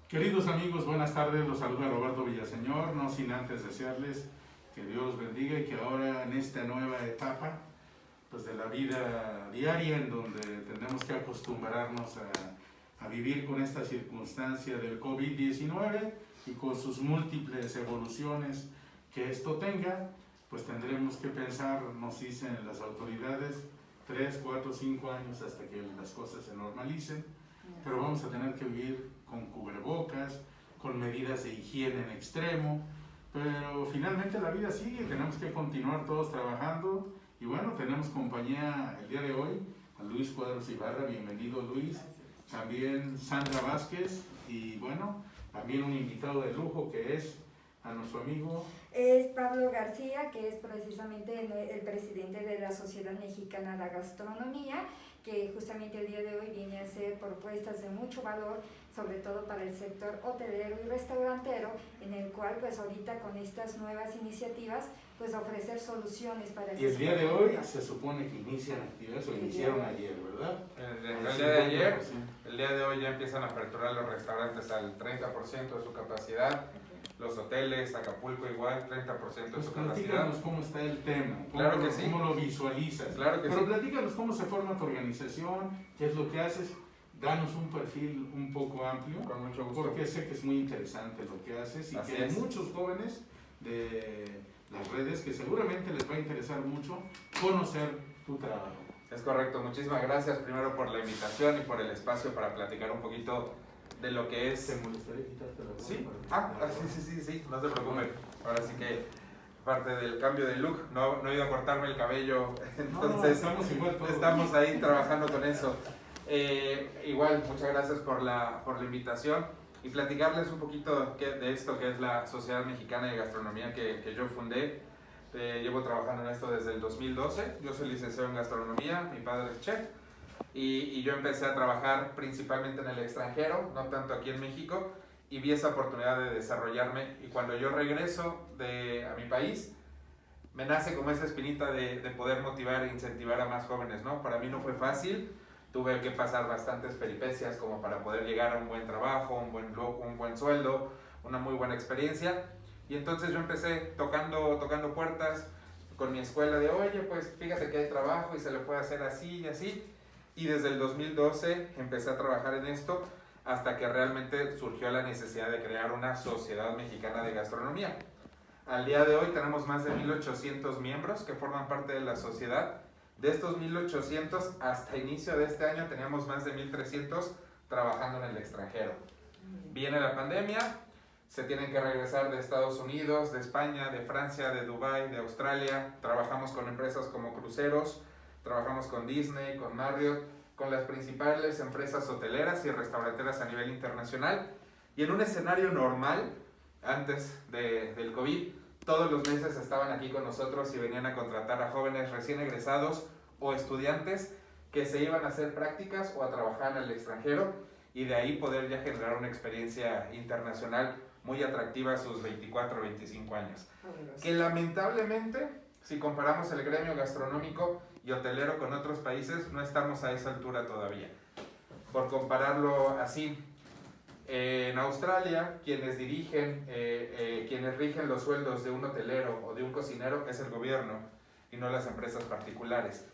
Queridos amigos, buenas tardes, los saluda Roberto Villaseñor, no sin antes desearles que Dios los bendiga y que ahora en esta nueva etapa pues, de la vida diaria en donde tenemos que acostumbrarnos a vivir con esta circunstancia del COVID-19 y con sus múltiples evoluciones que esto tenga, pues tendremos que pensar, nos dicen las autoridades, 3, 4, 5 años hasta que las cosas se normalicen, pero vamos a tener que vivir con cubrebocas, con medidas de higiene en extremo, pero finalmente la vida sigue, tenemos que continuar todos trabajando y bueno, tenemos compañía el día de hoy, a Luis Cuadros Ibarra, bienvenido Luis, también Sandra Vázquez y bueno, también un invitado de lujo que es a nuestro amigo. Es Pablo García, que es precisamente el presidente de la Sociedad Mexicana de Gastronomía, que justamente el día de hoy viene a hacer propuestas de mucho valor, sobre todo para el sector hotelero y restaurantero, en el cual pues ahorita con estas nuevas iniciativas pues ofrecer soluciones para Y el día de hoy se supone que inician actividades o iniciaron ayer, ¿verdad? El día de hoy ya empiezan a aperturar los restaurantes al 30% de su capacidad. Los hoteles, Acapulco igual, 30% de su capacidad. Platícanos cómo está el tema, Claro que sí. Cómo lo visualizas. Claro que Pero sí. platícanos cómo se forma tu organización, qué es lo que haces, danos un perfil un poco amplio, Con mucho gusto. porque sé que es muy interesante lo que haces y Así que hay es. muchos jóvenes de las redes que seguramente les va a interesar mucho conocer tu trabajo. Es correcto, muchísimas gracias primero por la invitación y por el espacio para platicar un poquito de lo que es... ¿Te molestaría quitarte la Sí, sí, no se preocupen. Ahora sí que parte del cambio de look, no he ido a cortarme el cabello, entonces estamos ahí trabajando con eso. Igual, muchas gracias por la invitación y platicarles un poquito de esto que es la Sociedad Mexicana de Gastronomía que yo fundé. Llevo trabajando en esto desde el 2012, yo soy licenciado en gastronomía, mi padre es chef. Y yo empecé a trabajar principalmente en el extranjero, no tanto aquí en México, y vi esa oportunidad de desarrollarme. Y cuando yo regreso a mi país, me nace como esa espinita de poder motivar e incentivar a más jóvenes, ¿no? Para mí no fue fácil, tuve que pasar bastantes peripecias como para poder llegar a un buen trabajo, un buen sueldo, una muy buena experiencia. Y entonces yo empecé tocando puertas con mi escuela de, oye, pues fíjate que hay trabajo y se le puede hacer así y así. Y desde el 2012 empecé a trabajar en esto hasta que realmente surgió la necesidad de crear una Sociedad Mexicana de Gastronomía. Al día de hoy tenemos más de 1,800 miembros que forman parte de la sociedad. De estos 1,800 hasta inicio de este año teníamos más de 1,300 trabajando en el extranjero. Viene la pandemia, se tienen que regresar de Estados Unidos, de España, de Francia, de Dubái, de Australia. Trabajamos con empresas como cruceros, trabajamos con Disney, con Marriott, con las principales empresas hoteleras y restauranteras a nivel internacional. Y en un escenario normal, antes del COVID, todos los meses estaban aquí con nosotros y venían a contratar a jóvenes recién egresados o estudiantes que se iban a hacer prácticas o a trabajar en el extranjero y de ahí poder ya generar una experiencia internacional muy atractiva a sus 24 o 25 años. Que lamentablemente, si comparamos el gremio gastronómico y hotelero con otros países, no estamos a esa altura todavía. Por compararlo así, en Australia, quienes rigen los sueldos de un hotelero o de un cocinero es el gobierno y no las empresas particulares.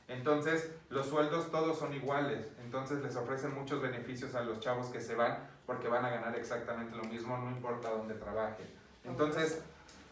Entonces, los sueldos todos son iguales, entonces les ofrecen muchos beneficios a los chavos que se van porque van a ganar exactamente lo mismo, no importa dónde trabajen. Entonces,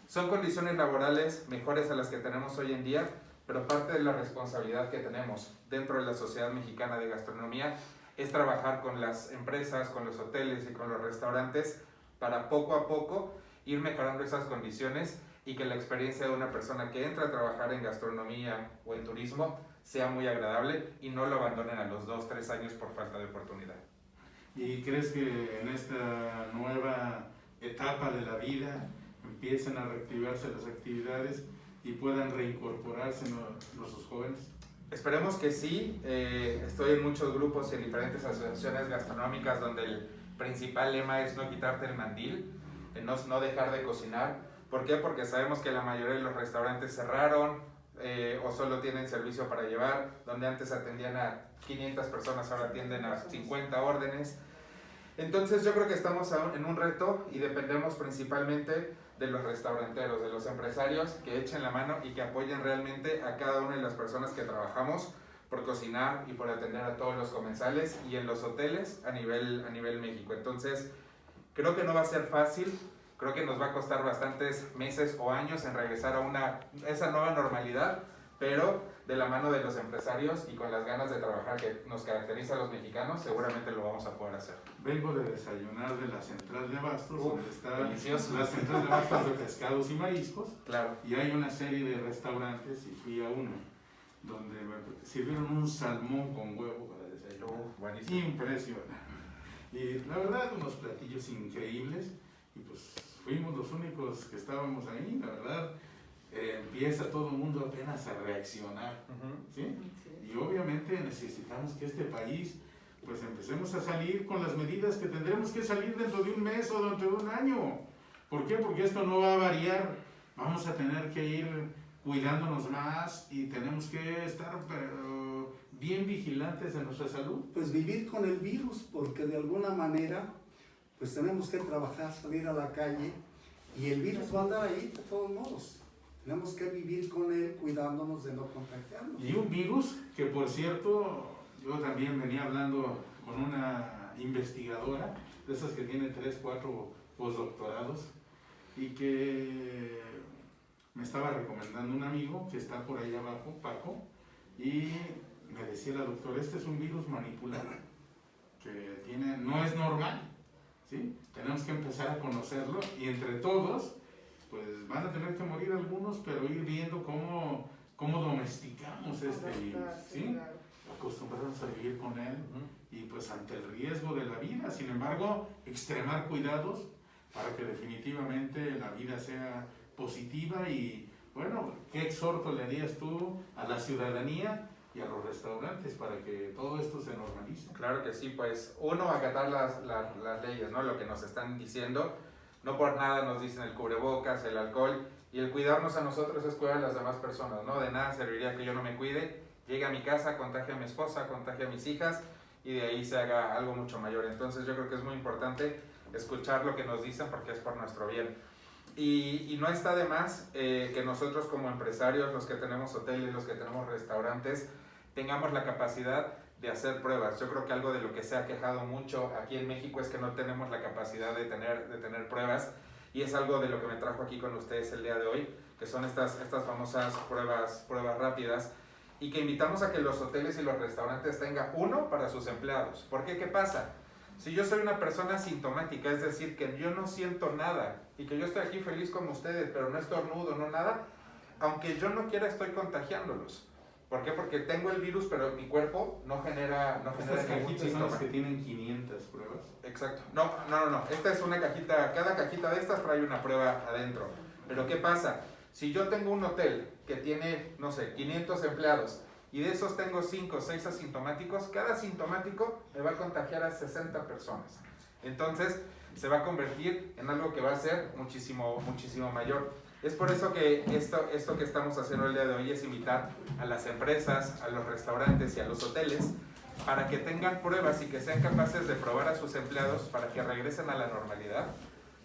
son condiciones laborales mejores a las que tenemos hoy en día, pero parte de la responsabilidad que tenemos dentro de la Sociedad Mexicana de Gastronomía es trabajar con las empresas, con los hoteles y con los restaurantes para poco a poco ir mejorando esas condiciones y que la experiencia de una persona que entra a trabajar en gastronomía o en turismo sea muy agradable y no lo abandonen a los 2, 3 años por falta de oportunidad. ¿Y crees que en esta nueva etapa de la vida empiecen a reactivarse las actividades y puedan reincorporarse nuestros jóvenes? Esperemos que sí. Estoy en muchos grupos y en diferentes asociaciones gastronómicas donde el principal lema es no quitarte el mandil, no dejar de cocinar. ¿Por qué? Porque sabemos que la mayoría de los restaurantes cerraron o solo tienen servicio para llevar, donde antes atendían a 500 personas, ahora atienden a 50 órdenes. Entonces yo creo que estamos en un reto y dependemos principalmente de los restauranteros, de los empresarios que echen la mano y que apoyen realmente a cada una de las personas que trabajamos por cocinar y por atender a todos los comensales y en los hoteles a nivel México. Entonces creo que no va a ser fácil, creo que nos va a costar bastantes meses o años en regresar a esa nueva normalidad, pero de la mano de los empresarios y con las ganas de trabajar que nos caracteriza a los mexicanos, seguramente lo vamos a poder hacer. Vengo de desayunar de la central de abastos, donde está delicioso. la central de abastos de pescados y mariscos. Claro. Y hay una serie de restaurantes, y fui a uno, donde me sirvieron un salmón con huevo para desayunar. Buenísimo. Impresionante. Y la verdad, unos platillos increíbles. Y pues fuimos los únicos que estábamos ahí, la verdad. Empieza todo el mundo apenas a reaccionar, ¿sí? Y obviamente necesitamos que este país pues empecemos a salir con las medidas que tendremos que salir dentro de un mes o dentro de un año. ¿Por qué? Porque esto no va a variar. Vamos a tener que ir cuidándonos más y tenemos que estar bien vigilantes de nuestra salud. Pues vivir con el virus, porque de alguna manera pues tenemos que trabajar, salir a la calle y el virus va a andar ahí de todos modos. Tenemos que vivir con él, cuidándonos de no contagiarnos. Y un virus que, por cierto, yo también venía hablando con una investigadora, de esas que tiene 3, 4 postdoctorados, y que me estaba recomendando un amigo que está por ahí abajo, Paco, y me decía la doctora, este es un virus manipulado, que no es normal, ¿sí? Tenemos que empezar a conocerlo, y entre todos pues van a tener que morir algunos, pero ir viendo cómo domesticamos este virus, ¿sí? Acostumbrarnos a vivir con él y pues ante el riesgo de la vida, sin embargo, extremar cuidados para que definitivamente la vida sea positiva. Y bueno, ¿qué exhorto le harías tú a la ciudadanía y a los restaurantes para que todo esto se normalice? Claro que sí, pues uno, acatar las leyes, ¿no? Lo que nos están diciendo. No por nada nos dicen el cubrebocas, el alcohol, y el cuidarnos a nosotros es cuidar a las demás personas, ¿no? De nada serviría que yo no me cuide, llegue a mi casa, contagie a mi esposa, contagie a mis hijas, y de ahí se haga algo mucho mayor. Entonces yo creo que es muy importante escuchar lo que nos dicen porque es por nuestro bien. Y no está de más que nosotros como empresarios, los que tenemos hoteles, los que tenemos restaurantes, tengamos la capacidad de hacer pruebas. Yo creo que algo de lo que se ha quejado mucho aquí en México es que no tenemos la capacidad de tener pruebas, y es algo de lo que me trajo aquí con ustedes el día de hoy, que son estas famosas pruebas rápidas, y que invitamos a que los hoteles y los restaurantes tengan uno para sus empleados. ¿Por qué? ¿Qué pasa? Si yo soy una persona sintomática, es decir, que yo no siento nada y que yo estoy aquí feliz como ustedes, pero no estornudo, no nada, aunque yo no quiera estoy contagiándolos. ¿Por qué? Porque tengo el virus, pero mi cuerpo no genera Estas ningún cajitas son síntoma. las que tienen 500 pruebas. Exacto. No. Esta es una cajita, cada cajita de estas trae una prueba adentro. Pero ¿qué pasa? Si yo tengo un hotel que tiene, no sé, 500 empleados y de esos tengo 5 o 6 asintomáticos, cada asintomático me va a contagiar a 60 personas. Entonces se va a convertir en algo que va a ser muchísimo mayor. Es por eso que esto que estamos haciendo el día de hoy es invitar a las empresas, a los restaurantes y a los hoteles para que tengan pruebas y que sean capaces de probar a sus empleados para que regresen a la normalidad,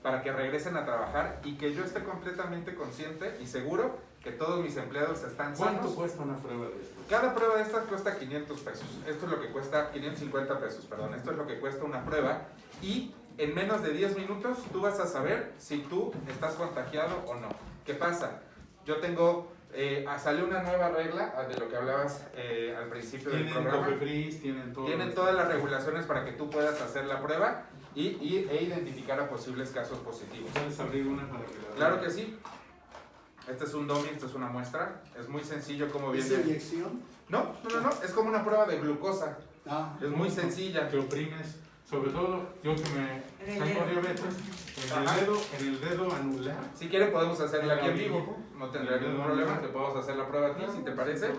para que regresen a trabajar y que yo esté completamente consciente y seguro que todos mis empleados están sanos. ¿Cuánto cuesta una prueba de esto? Cada prueba de estas cuesta 500 pesos. Esto es lo que cuesta, 550 pesos, perdón. Esto es lo que cuesta una prueba y en menos de 10 minutos tú vas a saber si tú estás contagiado o no. ¿Qué pasa? Yo tengo, salió una nueva regla de lo que hablabas al principio del programa. Tienen todas las regulaciones para que tú puedas hacer la prueba e identificar a posibles casos positivos. ¿Puedes abrir una para que la vean? Claro que sí. Este es un dummy, esta es una muestra. Es muy sencillo como viene. ¿Es inyección? No. Es como una prueba de glucosa. Ah. Es muy sencilla. Que oprimes, sobre todo yo que me tengo diabetes, en el dedo anular. Si quieren podemos hacerla aquí en vivo, no tendrá ningún problema, te podemos hacer la prueba a ti, si te parece.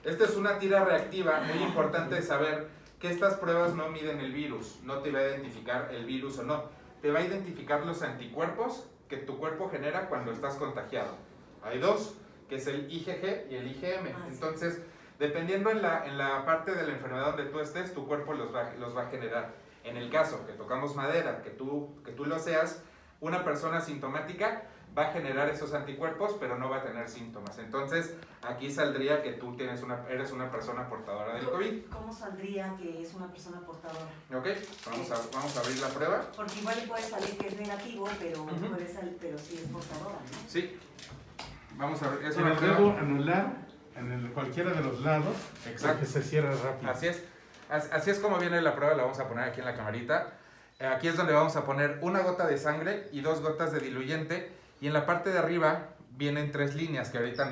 Esta es una tira reactiva, muy importante saber que estas pruebas no miden el virus, no te va a identificar el virus o no, te va a identificar los anticuerpos que tu cuerpo genera cuando estás contagiado. Hay dos, que es el IgG y el IgM, entonces dependiendo en la parte de la enfermedad donde tú estés, tu cuerpo los va a generar. En el caso que tocamos madera, que tú lo seas, una persona asintomática va a generar esos anticuerpos, pero no va a tener síntomas. Entonces, aquí saldría que tú eres una persona portadora del COVID. ¿Cómo saldría que es una persona portadora? Ok, vamos a abrir la prueba. Porque igual puede salir que es negativo, pero, pero sí es portadora, ¿no? Sí. Vamos a ver. Es En una el prueba. dedo anular, cualquiera de los lados, Exacto. que se cierra rápido. Así es. Así es como viene la prueba, la vamos a poner aquí en la camarita. Aquí es donde vamos a poner una gota de sangre y 2 gotas de diluyente. Y en la parte de arriba vienen 3 líneas que ahorita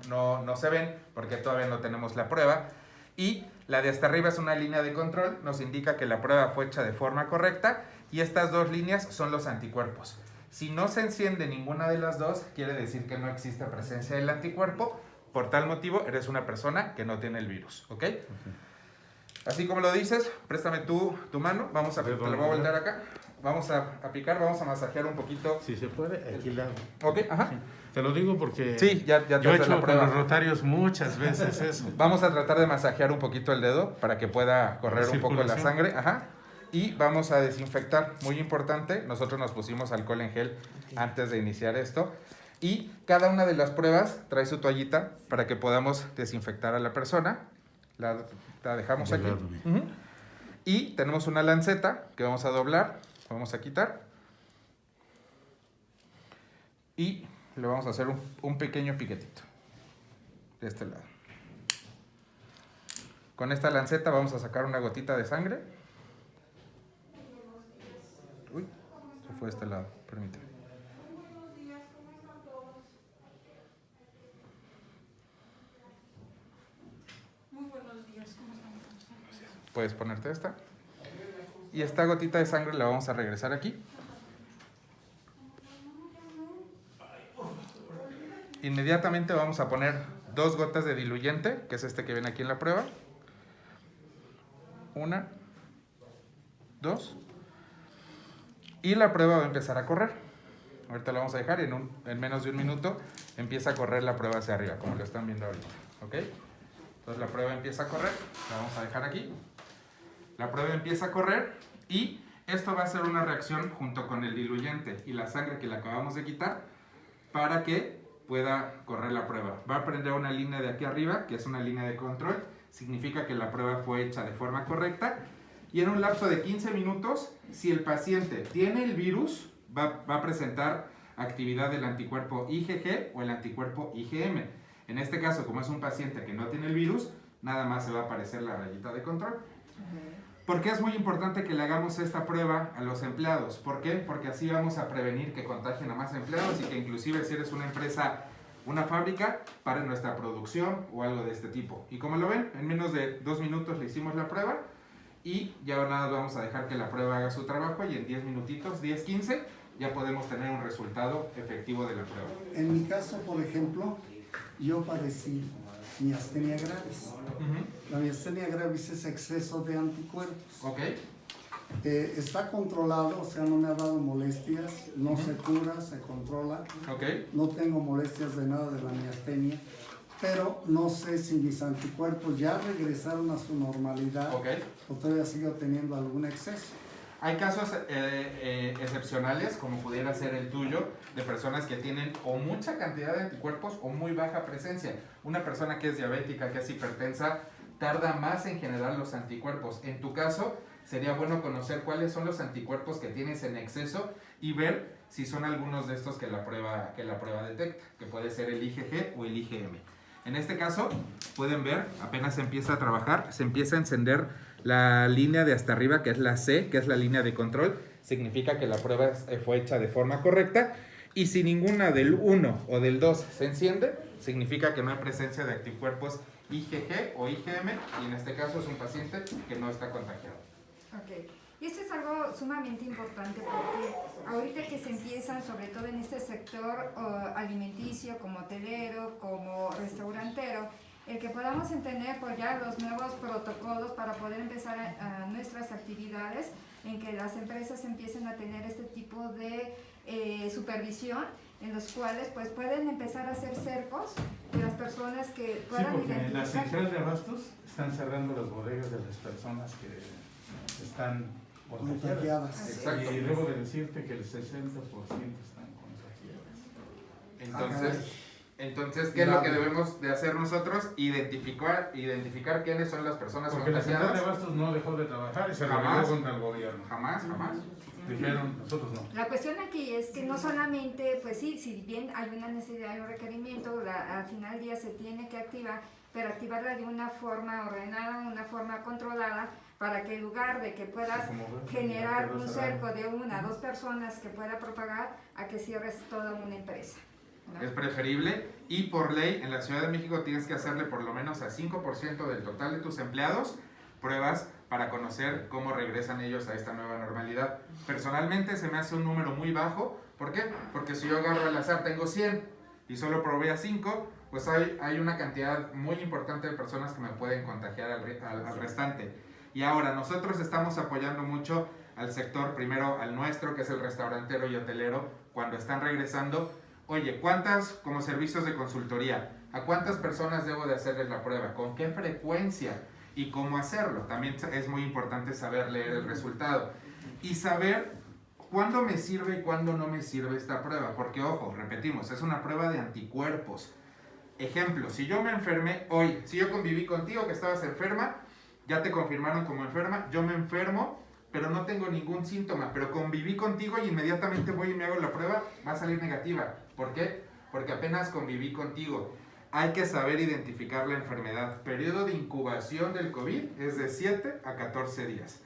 no se ven porque todavía no tenemos la prueba. Y la de hasta arriba es una línea de control, nos indica que la prueba fue hecha de forma correcta. Y estas 2 líneas son los anticuerpos. Si no se enciende ninguna de las 2, quiere decir que no existe presencia del anticuerpo. Por tal motivo, eres una persona que no tiene el virus, ¿ok? Así como lo dices, préstame tu mano. Te lo voy a voltear acá. Vamos a picar, vamos a masajear un poquito. Si se puede, aquí la... Ok, ajá. Sí. Te lo digo porque Sí, ya te yo he haces hecho la con prueba. los rotarios muchas veces eso. Vamos a tratar de masajear un poquito el dedo para que pueda correr un poco la Circulación. sangre. Ajá. Y vamos a desinfectar. Muy importante, nosotros nos pusimos alcohol en gel antes de iniciar esto. Y cada una de las pruebas trae su toallita para que podamos desinfectar a la persona. La dejamos De aquí. lado, Ujú. Y tenemos una lanceta que vamos a doblar, vamos a quitar. Y le vamos a hacer un pequeño piquetito de este lado. Con esta lanceta vamos a sacar una gotita de sangre. Uy, se fue de este lado, permíteme. Muy buenos días, ¿cómo están? Puedes ponerte esta. Y esta gotita de sangre la vamos a regresar aquí. Inmediatamente vamos a poner 2 gotas de diluyente, que es este que viene aquí en la prueba. 1, 2. Y la prueba va a empezar a correr. Ahorita la vamos a dejar y en menos de un minuto empieza a correr la prueba hacia arriba, como lo están viendo ahorita. ¿Ok? Entonces la prueba empieza a correr, la vamos a dejar aquí. La prueba empieza a correr y esto va a ser una reacción junto con el diluyente y la sangre que le acabamos de quitar para que pueda correr la prueba. Va a prender una línea de aquí arriba, que es una línea de control, significa que la prueba fue hecha de forma correcta y en un lapso de 15 minutos, si el paciente tiene el virus, va a presentar actividad del anticuerpo IgG o el anticuerpo IgM. En este caso, como es un paciente que no tiene el virus, nada más se va a aparecer la rayita de control. ¿Por qué es muy importante que le hagamos esta prueba a los empleados? ¿Por qué? Porque así vamos a prevenir que contagien a más empleados y que inclusive si eres una empresa, una fábrica, pare nuestra producción o algo de este tipo. Y como lo ven, en menos de 2 minutos le hicimos la prueba y ya nada vamos a dejar que la prueba haga su trabajo y en 10 minutitos, 10, 15, ya podemos tener un resultado efectivo de la prueba. En mi caso, por ejemplo, yo padecí miastenia gravis. La miastenia gravis es exceso de anticuerpos. Ok, Está controlado, o sea, no me ha dado molestias, no se cura, se controla. ok. No tengo molestias de nada de la miastenia, pero no sé si mis anticuerpos ya regresaron a su normalidad Ok. o todavía sigo teniendo algún exceso. Hay casos excepcionales, como pudiera ser el tuyo, de personas que tienen o mucha cantidad de anticuerpos o muy baja presencia. Una persona que es diabética, que es hipertensa, tarda más en generar los anticuerpos. En tu caso, sería bueno conocer cuáles son los anticuerpos que tienes en exceso y ver si son algunos de estos que la prueba detecta, que puede ser el IgG o el IgM. En este caso, pueden ver, apenas se empieza a trabajar, se empieza a encender la línea de hasta arriba, que es la C, que es la línea de control. Significa que la prueba fue hecha de forma correcta. Y si ninguna del 1 o del 2 se enciende, significa que no hay presencia de anticuerpos IgG o IgM. Y en este caso es un paciente que no está contagiado. Ok. Y esto es algo sumamente importante porque ahorita que se empiezan, sobre todo en este sector alimenticio, como hotelero, como restaurantero, el que podamos entender pues ya los nuevos protocolos para poder empezar a nuestras actividades, en que las empresas empiecen a tener este tipo de supervisión, en los cuales pues pueden empezar a hacer cercos de las personas que Sí, puedan porque en la identificar. central de abastos están cerrando las bodegas de las personas que están contagiadas. Exacto. Y debo de decirte que el 60% están contagiadas. Entonces, ¿qué es lo que debemos de hacer nosotros? Identificar quiénes son las personas Porque la central de contagiadas. Abastos no dejó de trabajar y se Jamás. rebeló contra el gobierno. Jamás. Dijeron, nosotros no. La cuestión aquí es que no solamente, pues sí, si bien hay una necesidad y un requerimiento, al final del día se tiene que activar, pero activarla de una forma ordenada, una forma controlada, para que en lugar de que puedas generar un cerco de 1 a 2 personas que pueda propagar, a que cierres toda una empresa, ¿no? Es preferible, y por ley en la Ciudad de México tienes que hacerle por lo menos a 5% del total de tus empleados pruebas para conocer cómo regresan ellos a esta nueva normalidad. Personalmente se me hace un número muy bajo. ¿Por qué? Porque si yo agarro al azar, tengo 100 y solo probé a 5, pues hay una cantidad muy importante de personas que me pueden contagiar al restante. Y ahora nosotros estamos apoyando mucho al sector, primero al nuestro, que es el restaurantero y hotelero, cuando están regresando. Oye, ¿cuántas, como servicios de consultoría, a cuántas personas debo de hacerles la prueba? ¿Con qué frecuencia? Y cómo hacerlo. También es muy importante saber leer el resultado y saber cuándo me sirve y cuándo no me sirve esta prueba, porque ojo, repetimos, es una prueba de anticuerpos. Ejemplo, si yo me enfermé hoy, si yo conviví contigo que estabas enferma, ya te confirmaron como enferma, yo me enfermo, pero no tengo ningún síntoma, pero conviví contigo y inmediatamente voy y me hago la prueba, va a salir negativa. ¿Por qué? Porque apenas conviví contigo. Hay que saber identificar la enfermedad. Periodo de incubación del COVID es de 7 a 14 días.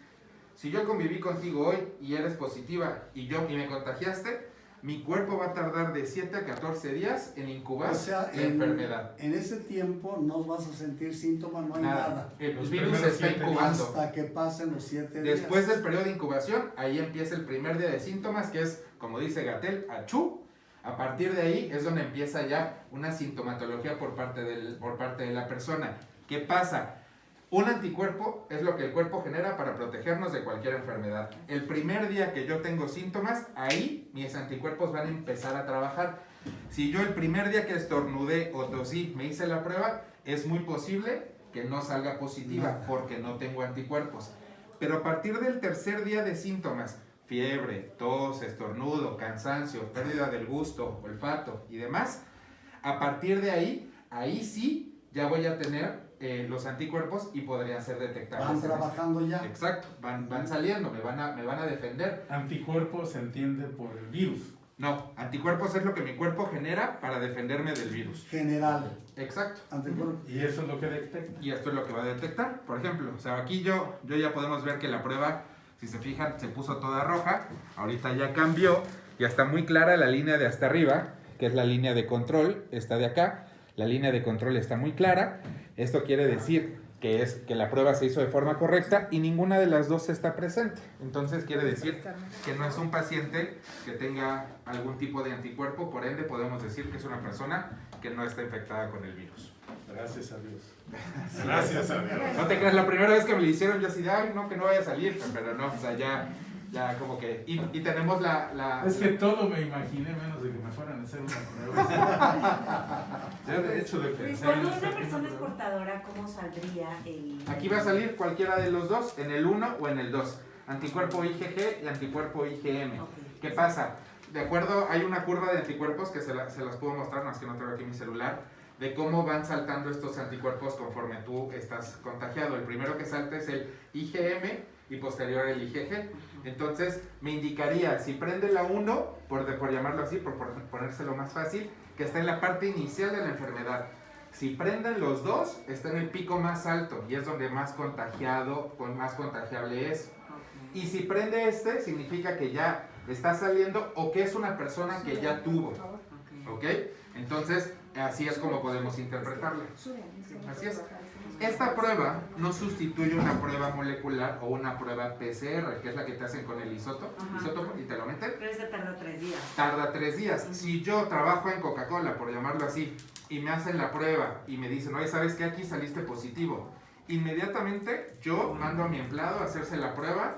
Si yo conviví contigo hoy y eres positiva y me contagiaste, mi cuerpo va a tardar de 7 a 14 días en incubar la enfermedad. En ese tiempo no vas a sentir síntomas, no hay nada. El Los virus primeros está 7 incubando. Hasta que pasen los 7 días. Después del periodo de incubación, ahí empieza el primer día de síntomas, que es, como dice Gatell, achú. A partir de ahí es donde empieza ya una sintomatología por parte de la persona. ¿Qué pasa? Un anticuerpo es lo que el cuerpo genera para protegernos de cualquier enfermedad. El primer día que yo tengo síntomas, ahí mis anticuerpos van a empezar a trabajar. Si yo el primer día que estornudé o tosí me hice la prueba, es muy posible que no salga positiva porque no tengo anticuerpos. Pero a partir del tercer día de síntomas, fiebre, tos, estornudo, cansancio, pérdida del gusto, olfato y demás, a partir de ahí sí ya voy a tener los anticuerpos y podrían ser detectables. Van trabajando ya. Exacto, van saliendo, me van a defender. Anticuerpos se entiende por el virus. No, anticuerpos es lo que mi cuerpo genera para defenderme del virus. General. Exacto. Anticuerpos. Y eso es lo que detecta. Y esto es lo que va a detectar. Por ejemplo, o sea, aquí ya podemos ver que la prueba, si se fijan, se puso toda roja. Ahorita ya cambió. Ya está muy clara la línea de hasta arriba, que es la línea de control, está de acá. La línea de control está muy clara. Esto quiere decir que la prueba se hizo de forma correcta y ninguna de las dos está presente. Entonces quiere decir que no es un paciente que tenga algún tipo de anticuerpo, por ende podemos decir que es una persona que no está infectada con el virus. Gracias a Dios. Gracias a Dios. No te creas, la primera vez que me lo hicieron yo así de, ay, no, que no vaya a salir, pero no, o sea, ya como que, y tenemos Es que todo me imaginé menos de que me fueran a hacer una prueba. Ya de hecho de pensar Cuando en una esta persona es prueba. portadora, ¿cómo saldría el...? Aquí va a salir cualquiera de los dos, en el 1 o en el 2. Anticuerpo IgG y anticuerpo IgM. Ok. ¿Qué pasa? De acuerdo, hay una curva de anticuerpos que se las puedo mostrar, más que no tengo aquí mi celular, de cómo van saltando estos anticuerpos conforme tú estás contagiado. El primero que salta es el IgM y posterior el IgG. Entonces me indicaría, si prende la 1, por llamarlo así, por ponérselo más fácil, que está en la parte inicial de la enfermedad. Si prenden los dos, está en el pico más alto y es donde más contagiable es. Ok. Y si prende este, significa que ya está saliendo o que es una persona que ya tuvo. Ok. ¿Ok? Entonces, así es como podemos interpretarla. Así es. Esta prueba no sustituye una prueba molecular o una prueba PCR, que es la que te hacen con el isótopo y te lo meten. Pero ese tarda 3 días. Tarda 3 días. Si yo trabajo en Coca-Cola, por llamarlo así, y me hacen la prueba y me dicen, oye, ¿sabes qué? Aquí saliste positivo. Inmediatamente yo mando a mi empleado a hacerse la prueba,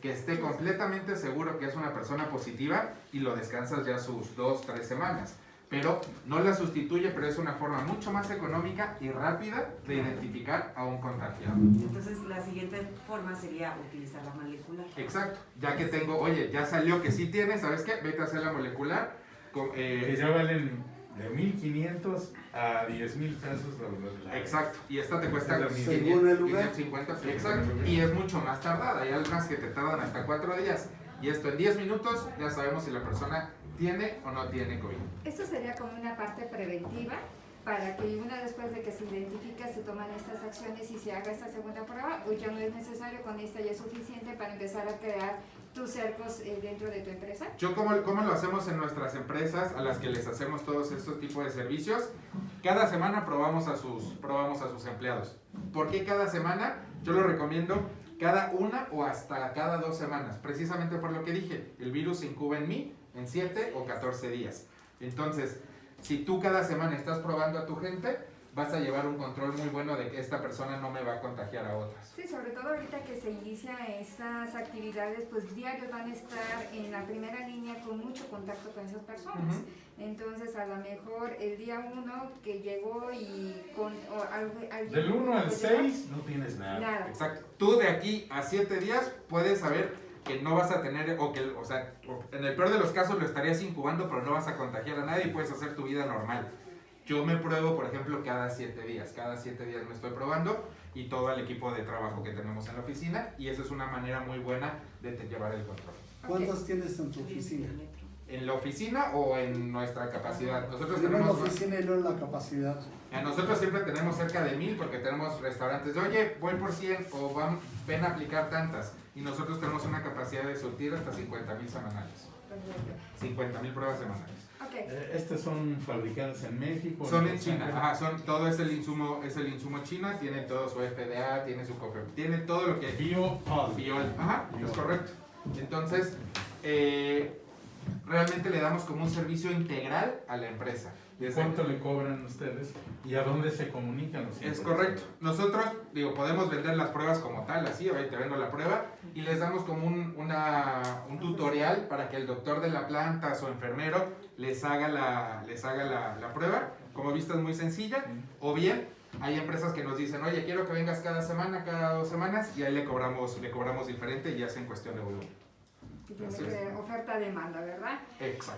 que esté completamente seguro que es una persona positiva y lo descansas ya sus 2-3 semanas. pero no la sustituye, pero es una forma mucho más económica y rápida de identificar a un contagiado. Entonces, la siguiente forma sería utilizar la molecular. Exacto, ya que tengo, oye, ya salió que sí tienes, ¿sabes qué? Vete a hacer la molecular. Que ya valen de 1,500 a 10,000 pesos. Exacto, y esta te cuesta Según el lugar. 550, exacto, y es mucho más tardada. Hay algunas que te tardan hasta 4 días, y esto en 10 minutos ya sabemos si la persona tiene o no tiene COVID. Esto sería como una parte preventiva para que una después de que se identifica se toman estas acciones y se haga esta segunda prueba, o ya no es necesario, con esta ya es suficiente para empezar a crear tus cercos dentro de tu empresa. Yo, ¿cómo lo hacemos en nuestras empresas a las que les hacemos todos estos tipos de servicios? Cada semana probamos a sus empleados. ¿Por qué cada semana? Yo lo recomiendo cada 1 o hasta cada 2 semanas, precisamente por lo que dije, el virus se incuba en mí en 7 o 14 días. Entonces, si tú cada semana estás probando a tu gente, vas a llevar un control muy bueno de que esta persona no me va a contagiar a otras. Sí, sobre todo ahorita que se inician estas actividades, pues diarios van a estar en la primera línea con mucho contacto con esas personas. Entonces, a lo mejor el día 1 que llegó y con alguien... Del 1 al 6 no tienes nada. Nada. Exacto. Tú de aquí a 7 días puedes saber que no vas a tener, o sea, en el peor de los casos lo estarías incubando, pero no vas a contagiar a nadie y puedes hacer tu vida normal. Yo me pruebo, por ejemplo, cada 7 días. Cada 7 días me estoy probando y todo el equipo de trabajo que tenemos en la oficina, y esa es una manera muy buena de llevar el control. ¿Cuántas tienes en tu oficina? ¿En la oficina o en nuestra capacidad? Nosotros Primero en la tenemos... oficina y luego en la capacidad. Nosotros siempre tenemos cerca de 1000 porque tenemos restaurantes de, oye, voy por 100 o ven a aplicar tantas. Y nosotros tenemos una capacidad de surtir hasta 50,000 semanales. 50,000 pruebas semanales. Okay. Estos son fabricados en México. Son en China, ajá, todo es el insumo chino, tiene todo su FDA, tiene su COFEP, tiene todo lo que... Biol. Ajá, es correcto. Entonces, realmente le damos como un servicio integral a la empresa. ¿Cuánto le cobran ustedes? ¿Y a dónde se comunican los Es correcto. Nosotros, podemos vender las pruebas como tal, así, ahí te vendo la prueba, y les damos como un tutorial para que el doctor de la planta, su enfermero, les haga la prueba. Como viste, es muy sencilla. O bien, hay empresas que nos dicen, oye, quiero que vengas cada semana, cada 2 semanas, y ahí le cobramos diferente y ya es en cuestión de volumen. Tiene que oferta-demanda, ¿verdad? Exacto.